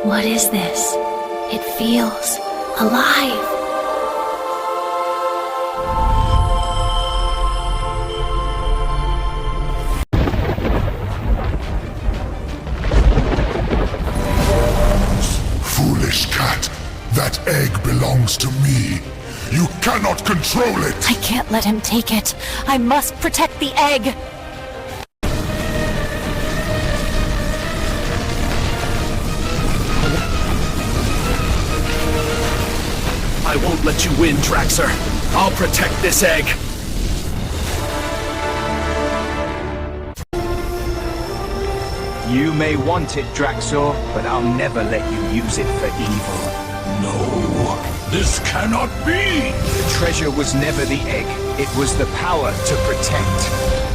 What is this? It feels alive. Foolish cat. That egg belongs to me. You cannot control it! I can't let him take it. I must protect the egg. I won't let you win, Draxor. I'll protect this egg. You may want it, Draxor, but I'll never let you use it for evil. No, this cannot be! The treasure was never the egg. It was the power to protect.